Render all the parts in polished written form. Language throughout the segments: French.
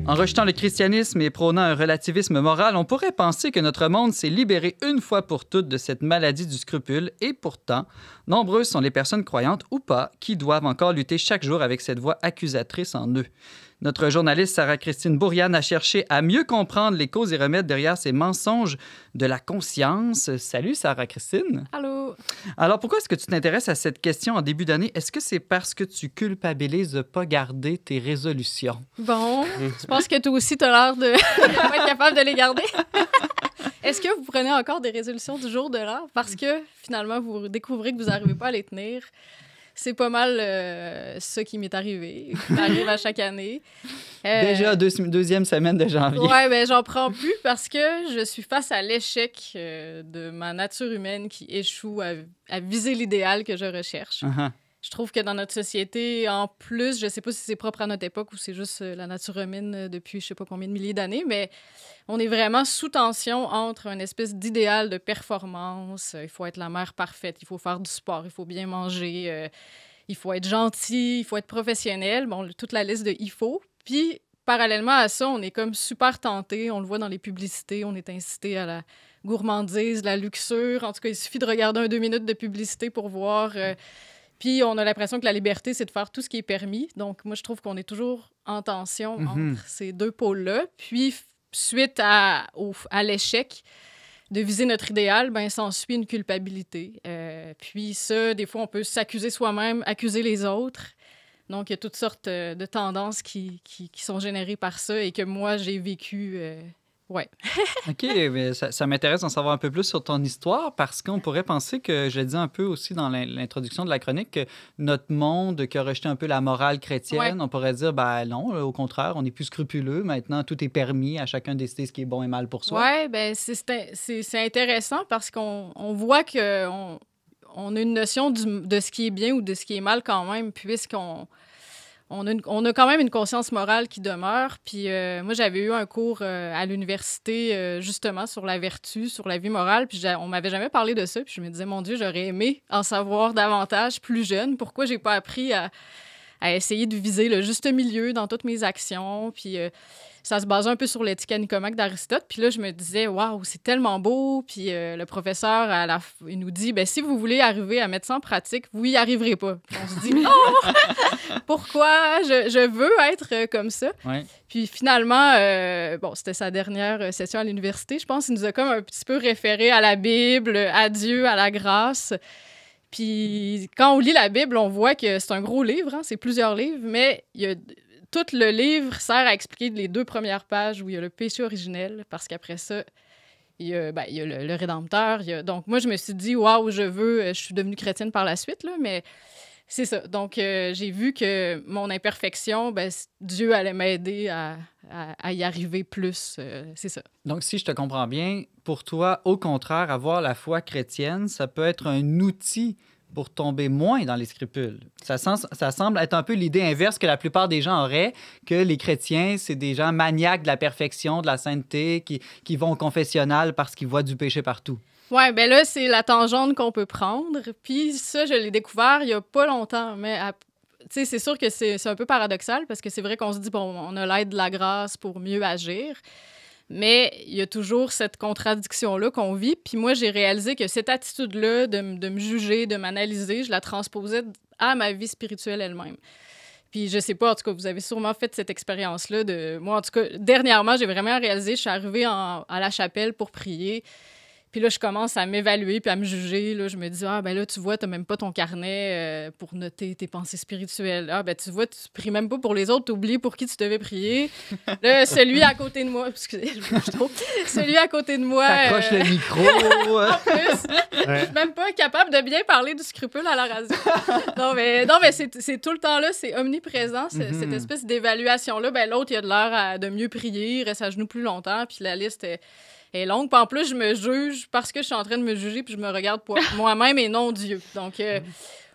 En rejetant le christianisme et prônant un relativisme moral, on pourrait penser que notre monde s'est libéré une fois pour toutes de cette maladie du scrupule et pourtant, nombreuses sont les personnes croyantes ou pas qui doivent encore lutter chaque jour avec cette voix accusatrice en eux. Notre journaliste Sarah-Christine Bourriane a cherché à mieux comprendre les causes et remèdes derrière ces mensonges de la conscience. Salut Sarah-Christine. Allô. Alors pourquoi est-ce que tu t'intéresses à cette question en début d'année? Est-ce que c'est parce que tu culpabilises de ne pas garder tes résolutions? Bon, je pense que toi aussi, tu as l'air de pas être capable de les garder. Est-ce que vous prenez encore des résolutions du jour de l'an parce que finalement, vous découvrez que vous n'arrivez pas à les tenir? C'est pas mal ça qui m'est arrivé. Ça arrive à chaque année. Déjà, deuxième semaine de janvier. Oui, ben j'en prends plus parce que je suis face à l'échec de ma nature humaine qui échoue à viser l'idéal que je recherche. Uh-huh. Je trouve que dans notre société, en plus, je sais pas si c'est propre à notre époque ou c'est juste la nature humaine depuis je sais pas combien de milliers d'années, mais on est vraiment sous tension entre une espèce d'idéal de performance. Il faut être la mère parfaite, il faut faire du sport, il faut bien manger, il faut être gentil, il faut être professionnel. Bon, toute la liste de « il faut ». Puis, parallèlement à ça, on est comme super tenté. On le voit dans les publicités, on est incité à la gourmandise, la luxure. En tout cas, il suffit de regarder 2 minutes de publicité pour voir... Puis, on a l'impression que la liberté, c'est de faire tout ce qui est permis. Donc, moi, je trouve qu'on est toujours en tension entre ces deux pôles-là. Puis, suite à l'échec de viser notre idéal, ben s'ensuit une culpabilité. Puis ça, des fois, on peut s'accuser soi-même, accuser les autres. Donc, il y a toutes sortes de tendances qui sont générées par ça et que moi, j'ai vécu... Ouais. OK, mais ça m'intéresse d'en savoir un peu plus sur ton histoire parce qu'on pourrait penser que, je l'ai dit un peu aussi dans l'introduction de la chronique, que notre monde qui a rejeté un peu la morale chrétienne, on pourrait dire, ben non, au contraire, on est plus scrupuleux. Maintenant, tout est permis, à chacun de décider ce qui est bon et mal pour soi. Oui, bien, c'est intéressant parce qu'on voit qu'on on a une notion de ce qui est bien ou de ce qui est mal quand même, puisqu'on... On a quand même une conscience morale qui demeure. Puis moi, j'avais eu un cours à l'université, justement, sur la vertu, sur la vie morale. Puis on m'avait jamais parlé de ça. Puis je me disais, mon Dieu, j'aurais aimé en savoir davantage plus jeune. Pourquoi j'ai pas appris à essayer de viser le juste milieu dans toutes mes actions? Puis ça se basait un peu sur l'éthique nicomaque d'Aristote. Puis là, je me disais, waouh, c'est tellement beau. Puis le professeur, il nous dit, ben si vous voulez arriver à mettre ça en pratique, vous y arriverez pas. Puis on se dit, oh, pourquoi je veux être comme ça? Ouais. Puis finalement, bon, c'était sa dernière session à l'université. Je pense qu'il nous a comme un petit peu référé à la Bible, à Dieu, à la grâce. Puis quand on lit la Bible, on voit que c'est un gros livre, hein, c'est plusieurs livres, mais tout le livre sert à expliquer les 2 premières pages où il y a le péché originel, parce qu'après ça, il y a le Rédempteur. Donc moi, je me suis dit, waouh, je suis devenue chrétienne par la suite, là, mais c'est ça. Donc j'ai vu que mon imperfection, ben, Dieu allait m'aider à y arriver plus, c'est ça. Donc, si je te comprends bien, pour toi, au contraire, avoir la foi chrétienne, ça peut être un outil pour tomber moins dans les scrupules. Ça semble être un peu l'idée inverse que la plupart des gens auraient, que les chrétiens, c'est des gens maniaques de la perfection, de la sainteté, qui vont au confessionnal parce qu'ils voient du péché partout. Oui, bien là, c'est la tangente qu'on peut prendre. Puis ça, je l'ai découvert il y a pas longtemps, mais tu sais, c'est sûr que c'est un peu paradoxal parce que c'est vrai qu'on se dit, bon, on a l'aide de la grâce pour mieux agir. Mais il y a toujours cette contradiction-là qu'on vit. Puis moi, j'ai réalisé que cette attitude-là de me juger, de m'analyser, je la transposais à ma vie spirituelle elle-même. Puis je sais pas, en tout cas, vous avez sûrement fait cette expérience-là. Moi, en tout cas, dernièrement, j'ai vraiment réalisé, je suis arrivée à la chapelle pour prier. Puis là, je commence à m'évaluer puis à me juger. Là, je me dis, ah, ben là, tu vois, t'as même pas ton carnet pour noter tes pensées spirituelles. Ah, ben tu vois, tu pries même pas pour les autres, t'oublies pour qui tu devais prier. Là, celui à côté de moi, excusez, je bouge trop. Celui à côté de moi. T'accroches le micro. En plus, je suis même pas capable de bien parler du scrupule à la radio. Non, mais c'est tout le temps là, c'est omniprésent, cette espèce d'évaluation-là. Ben l'autre, il a de l'air de mieux prier, il reste à genoux plus longtemps, puis la liste est longue. Puis en plus, je me juge parce que je suis en train de me juger puis je me regarde pour moi-même et non Dieu. Donc,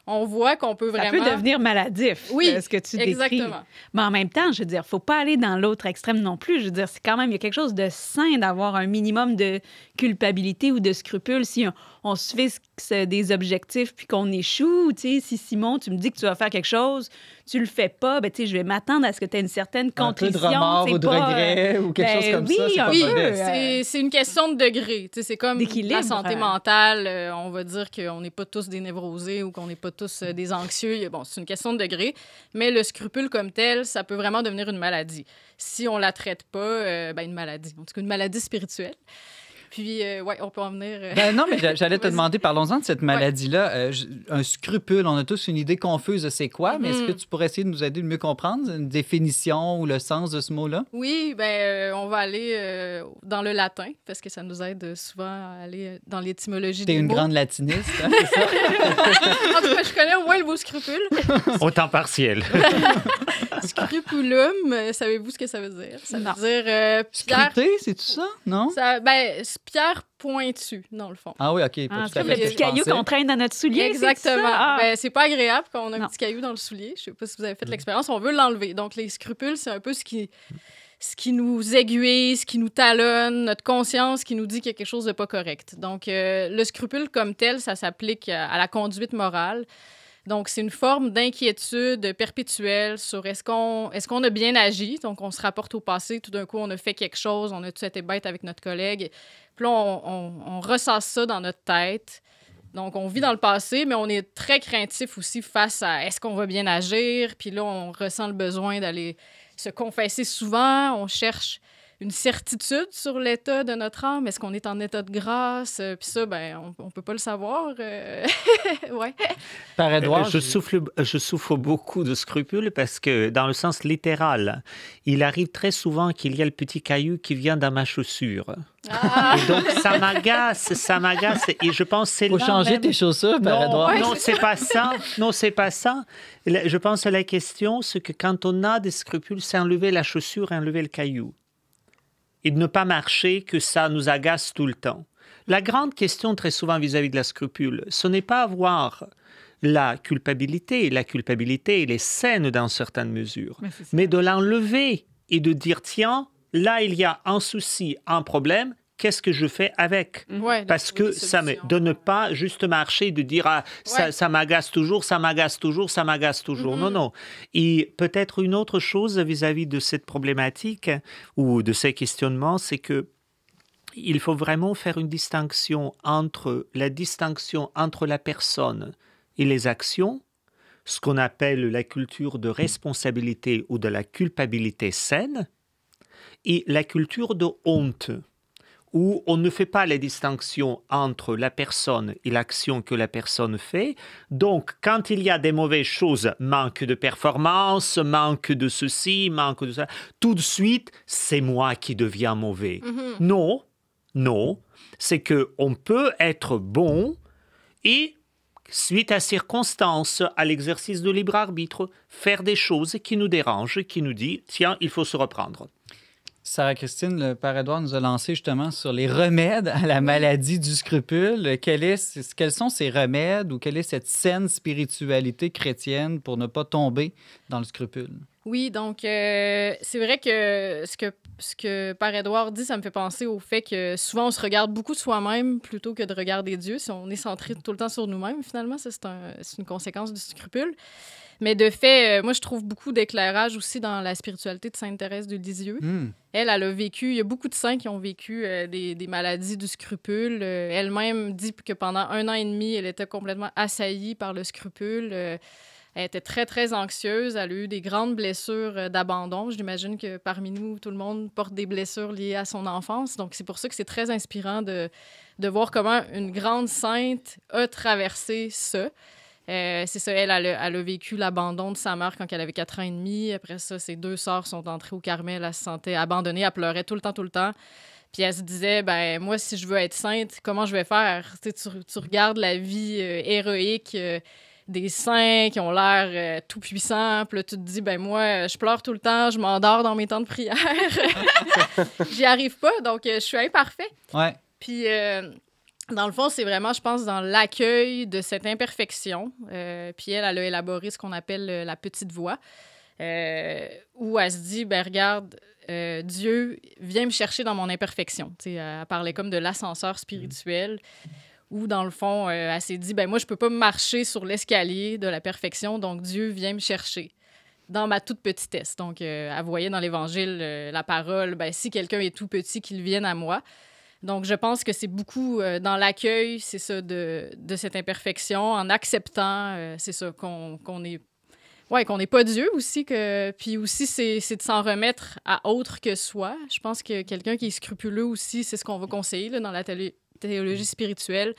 on voit qu'on peut vraiment... Ça peut devenir maladif, oui, ce que tu décris. Exactement. Mais en même temps, je veux dire, il ne faut pas aller dans l'autre extrême non plus. Je veux dire, c'est quand même, il y a quelque chose de sain d'avoir un minimum de culpabilité ou de scrupule. Si on se fixe des objectifs puis qu'on échoue. Tu sais, si Simon, tu me dis que tu vas faire quelque chose, tu le fais pas, ben, tu sais, je vais m'attendre à ce que tu aies une certaine contrition. Un peu de remords ou de regret ou quelque chose comme ça. C'est oui, pas mauvais. c'est une question de degré. Tu sais, c'est comme la santé mentale. On va dire qu'on n'est pas tous des névrosés ou qu'on n'est pas tous des anxieux. Bon, c'est une question de degré. Mais le scrupule comme tel, ça peut vraiment devenir une maladie. Si on la traite pas, une maladie. En tout cas, une maladie spirituelle. Puis, on peut en venir... Non, mais j'allais te demander, parlons-en de cette maladie-là. Un scrupule, on a tous une idée confuse de c'est quoi, mais est-ce que tu pourrais essayer de nous aider de mieux comprendre une définition ou le sens de ce mot-là? Oui, on va aller dans le latin, parce que ça nous aide souvent à aller dans l'étymologie des mots. T'es une grande latiniste, hein, c'est ça? En tout cas, je connais au moins le mot scrupule. Au temps partiel. Scrupulum, savez-vous ce que ça veut dire? Ça veut dire pierre... Scruté, c'est-tu ça? Non? C'est pierre pointue, dans le fond. Ah oui, OK. Pas tout C'est à comme fait le ce que petit je caillou pensais. qu'on traîne dans notre soulier. Exactement. C'est pas agréable quand on a un Non. petit caillou dans le soulier. Je sais pas si vous avez fait l'expérience. On veut l'enlever. Donc, les scrupules, c'est un peu ce qui nous aiguille, ce qui nous talonne, notre conscience qui nous dit qu'il y a quelque chose de pas correct. Donc, le scrupule comme tel, ça s'applique à la conduite morale. Donc, c'est une forme d'inquiétude perpétuelle sur est-ce qu'on a bien agi. Donc, on se rapporte au passé. Tout d'un coup, on a fait quelque chose. On a-tu été bête avec notre collègue? Puis là, on ressasse ça dans notre tête. Donc, on vit dans le passé, mais on est très craintif aussi face à est-ce qu'on va bien agir? Puis là, on ressent le besoin d'aller se confesser souvent. On cherche une certitude sur l'état de notre âme. Est-ce qu'on est en état de grâce? Puis ça, on peut pas le savoir. Ouais. Par Édouard, Je souffre beaucoup de scrupules parce que, dans le sens littéral, il arrive très souvent qu'il y a le petit caillou qui vient dans ma chaussure. Ah! Et donc, ça m'agace. Et je pense que c'est faut là changer même... tes chaussures, par Édouard. Non, c'est pas ça. Non, c'est pas ça. Je pense que la question, c'est que quand on a des scrupules, c'est enlever la chaussure et enlever le caillou. Et de ne pas marcher, que ça nous agace tout le temps. La grande question, très souvent, vis-à-vis de la scrupule, ce n'est pas avoir la culpabilité. La culpabilité, elle est saine dans certaines mesures. Mais de l'enlever et de dire, tiens, là, il y a un souci, un problème, qu'est-ce que je fais avec? Ouais, Parce que de ne pas juste marcher, de dire ça m'agace toujours, ça m'agace toujours, ça m'agace toujours. Non, non. Et peut-être une autre chose vis-à-vis de cette problématique ou de ces questionnements, c'est que il faut vraiment faire une distinction entre la personne et les actions, ce qu'on appelle la culture de responsabilité ou de la culpabilité saine, et la culture de honte, où on ne fait pas la distinction entre la personne et l'action que la personne fait. Donc, quand il y a des mauvaises choses, manque de performance, manque de ceci, manque de ça, tout de suite, c'est moi qui deviens mauvais. Non, c'est qu'on peut être bon et, suite à circonstances, à l'exercice de libre arbitre, faire des choses qui nous dérangent, qui nous disent « tiens, il faut se reprendre ». Sarah-Christine, le père Édouard nous a lancé justement sur les remèdes à la maladie du scrupule. Quels sont ces remèdes ou quelle est cette saine spiritualité chrétienne pour ne pas tomber dans le scrupule? Oui, donc c'est vrai que ce que Père Édouard dit, ça me fait penser au fait que souvent on se regarde beaucoup soi-même plutôt que de regarder Dieu. Si on est centré tout le temps sur nous-mêmes, finalement, ça c'est une conséquence du scrupule. Mais de fait, moi je trouve beaucoup d'éclairage aussi dans la spiritualité de Sainte Thérèse de Lisieux. Elle a vécu, il y a beaucoup de saints qui ont vécu des maladies du scrupule. Elle-même dit que pendant 1 an et demi, elle était complètement assaillie par le scrupule. Elle était très, très anxieuse. Elle a eu des grandes blessures d'abandon. J'imagine que parmi nous, tout le monde porte des blessures liées à son enfance. Donc, c'est pour ça que c'est très inspirant de voir comment une grande sainte a traversé ça. C'est ça, elle a vécu l'abandon de sa mère quand elle avait 4 ans et demi. Après ça, ses 2 sœurs sont entrées au Carmel. Elle se sentait abandonnée. Elle pleurait tout le temps. Puis elle se disait, moi, si je veux être sainte, comment je vais faire? Tu regardes la vie héroïque des saints qui ont l'air tout puissants. Puis là, tu te dis, moi, je pleure tout le temps, je m'endors dans mes temps de prière. J'y arrive pas, donc je suis imparfait. Ouais. Puis, dans le fond, c'est vraiment, je pense, dans l'accueil de cette imperfection. Puis elle a élaboré ce qu'on appelle la petite voix, où elle se dit, regarde, Dieu vient me chercher dans mon imperfection. Elle parlait comme de l'ascenseur spirituel, où, dans le fond, elle s'est dit, ben moi, je peux pas marcher sur l'escalier de la perfection, donc Dieu vient me chercher dans ma toute petitesse. Donc, elle voyait dans l'Évangile la parole, ben si quelqu'un est tout petit, qu'il vienne à moi. Donc, je pense que c'est beaucoup dans l'accueil, c'est ça, de cette imperfection, en acceptant, c'est ça, qu'on est... Oui, qu'on n'est pas Dieu aussi. Puis aussi, c'est de s'en remettre à autre que soi. Je pense que quelqu'un qui est scrupuleux aussi, c'est ce qu'on va conseiller là, dans la théologie spirituelle,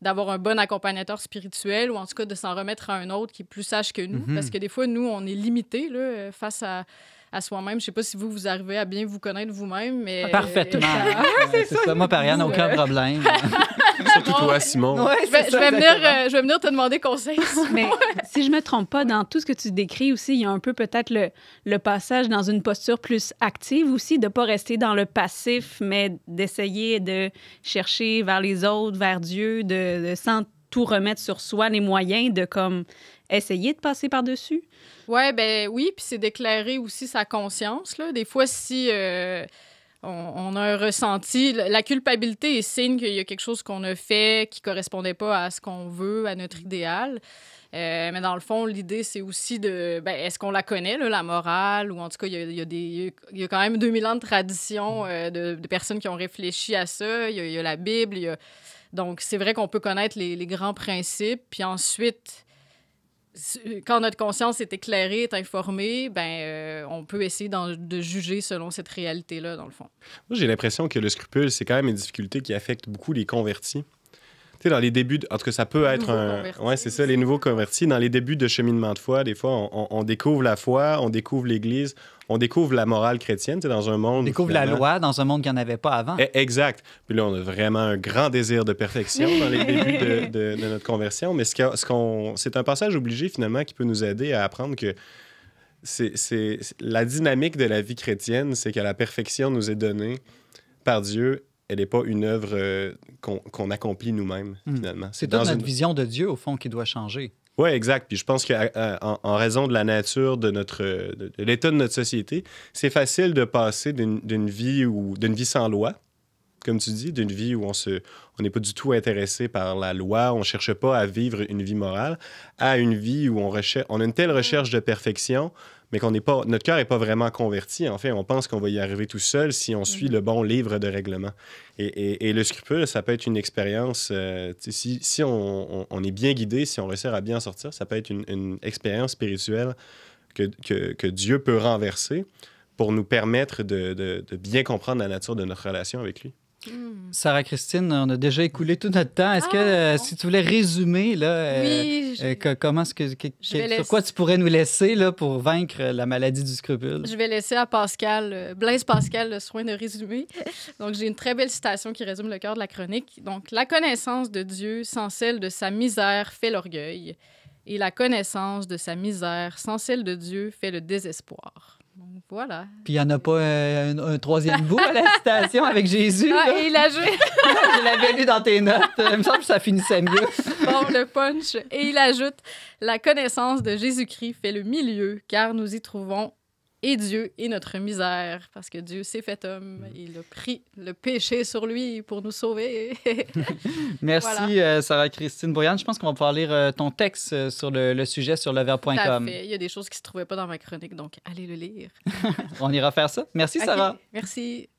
d'avoir un bon accompagnateur spirituel ou en tout cas de s'en remettre à un autre qui est plus sage que nous. Parce que des fois, nous, on est limité là, face à soi-même. Je ne sais pas si vous arrivez à bien vous connaître vous-même, mais... Parfaitement. C'est ça. Moi, Ariane, aucun problème. Surtout toi, Simon. Ouais, je vais venir te demander conseil. Mais si je me trompe pas, dans tout ce que tu décris aussi, il y a un peu peut-être le passage dans une posture plus active aussi, de ne pas rester dans le passif, mais d'essayer de chercher vers les autres, vers Dieu, de sans tout remettre sur soi, les moyens de comme essayer de passer par-dessus. Oui, puis c'est d'éclairer aussi sa conscience. Là. Des fois, si on a un ressenti, la culpabilité est signe qu'il y a quelque chose qu'on a fait qui ne correspondait pas à ce qu'on veut, à notre idéal. Mais dans le fond, l'idée, c'est aussi de... est-ce qu'on la connaît, là, la morale? Ou en tout cas, il y a quand même 2000 ans de tradition de personnes qui ont réfléchi à ça. Il y a la Bible. Donc, c'est vrai qu'on peut connaître les grands principes. Puis ensuite... quand notre conscience est éclairée, est informée, on peut essayer de juger selon cette réalité-là, dans le fond. Moi, j'ai l'impression que le scrupule, c'est quand même une difficulté qui affecte beaucoup les convertis. Tu sais, dans les débuts, en tout cas, ça peut être ouais, c'est ça, les nouveaux convertis. Dans les débuts de cheminement de foi, des fois, on découvre la foi, on découvre l'Église, on découvre la morale chrétienne, tu sais, dans un monde... On découvre la loi dans un monde qu'il n'y en avait pas avant. Exact. Puis là, on a vraiment un grand désir de perfection dans les débuts de notre conversion. Mais c'est un passage obligé, finalement, qui peut nous aider à apprendre que c'est la dynamique de la vie chrétienne, c'est que la perfection nous est donnée par Dieu. Elle n'est pas une œuvre qu'on accomplit nous-mêmes, finalement. C'est toute notre vision de Dieu, au fond, qui doit changer. Oui, exact. Puis je pense qu'en raison de la nature de l'état de notre société, c'est facile de passer d'une vie sans loi, comme tu dis, d'une vie où on n'est pas du tout intéressé par la loi, on ne cherche pas à vivre une vie morale, à une vie où on a une telle recherche de perfection, mais notre cœur n'est pas vraiment converti. En fait, on pense qu'on va y arriver tout seul si on suit le bon livre de règlement. Et le scrupule, ça peut être une expérience, si on est bien guidé, si on réussit à bien sortir, ça peut être une expérience spirituelle que Dieu peut renverser pour nous permettre de bien comprendre la nature de notre relation avec lui. Sarah-Christine, on a déjà écoulé tout notre temps. Est-ce que, si tu voulais résumer, là, comment sur quoi tu pourrais nous laisser là, pour vaincre la maladie du scrupule? Je vais laisser à Blaise Pascal, le soin de résumer. Donc, j'ai une très belle citation qui résume le cœur de la chronique. Donc, la connaissance de Dieu sans celle de sa misère fait l'orgueil. Et la connaissance de sa misère sans celle de Dieu fait le désespoir. Donc, voilà. Puis il n'y en a pas un troisième bout à la citation avec Jésus. Et il ajoute... Je l'avais lu dans tes notes. Il me semble que ça finissait mieux. Bon, le punch. Et il ajoute, la connaissance de Jésus-Christ fait le milieu, car nous y trouvons et Dieu et notre misère, parce que Dieu s'est fait homme. Il a pris le péché sur lui pour nous sauver. Merci, voilà. Sarah-Christine Boyan. Je pense qu'on va pouvoir lire ton texte sur le sujet sur leverbe.com. Il y a des choses qui ne se trouvaient pas dans ma chronique, donc allez le lire. On ira faire ça. Merci, Sarah. Merci.